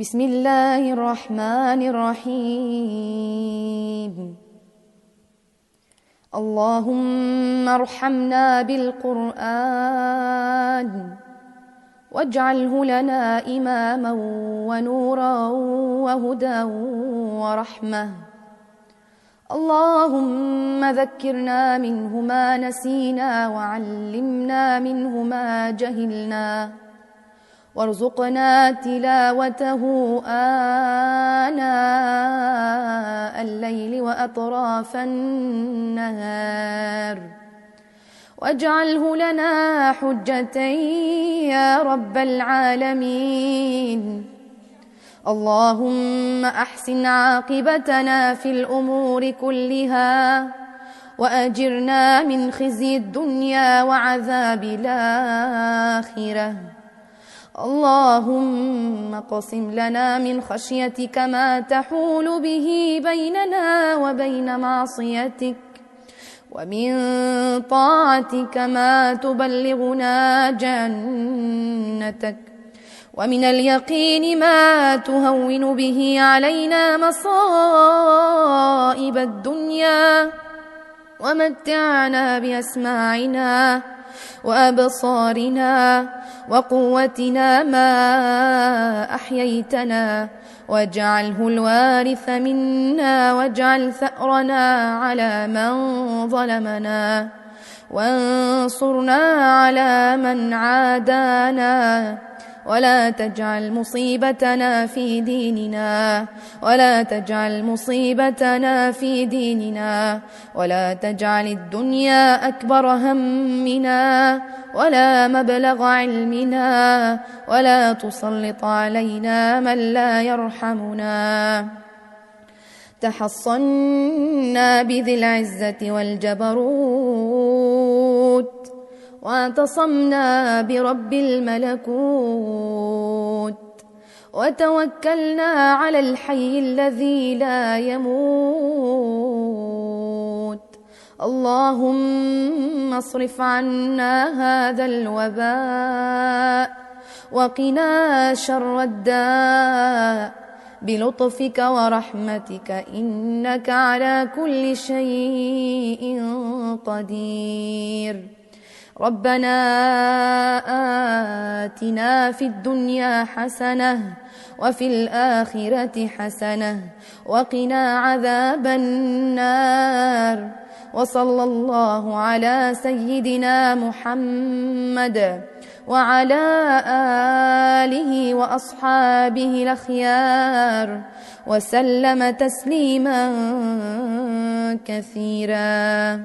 بسم الله الرحمن الرحيم. اللهم ارحمنا بالقرآن واجعله لنا إماما ونورا وهدى ورحمة. اللهم ذكرنا منه ما نسينا وعلمنا منه ما جهلنا وارزقنا تلاوته آناء الليل وأطراف النهار واجعله لنا حجة يا رب العالمين. اللهم أحسن عاقبتنا في الأمور كلها وأجرنا من خزي الدنيا وعذاب الآخرة. اللهم اقسم لنا من خشيتك ما تحول به بيننا وبين معصيتك، ومن طاعتك ما تبلغنا جنتك، ومن اليقين ما تهون به علينا مصائب الدنيا، ومتعنا بأسماعنا وأبصارنا وقوتنا ما أحييتنا، واجعله الوارث منا، واجعل ثأرنا على من ظلمنا، وانصرنا على من عادانا، ولا تجعل مصيبتنا في ديننا، ولا تجعل مصيبتنا في ديننا، ولا تجعل الدنيا أكبر همنا ولا مبلغ علمنا، ولا تسلط علينا من لا يرحمنا. تحصنا بذي العزة والجبروت، واعتصمنا برب الملكوت، وتوكلنا على الحي الذي لا يموت. اللهم اصرف عنا هذا الوباء وقنا شر الداء بلطفك ورحمتك، إنك على كل شيء قدير. ربنا آتنا في الدنيا حسنة وفي الآخرة حسنة وقنا عذاب النار. وصلى الله على سيدنا محمد وعلى آله وأصحابه الأخيار وسلم تسليما كثيرا.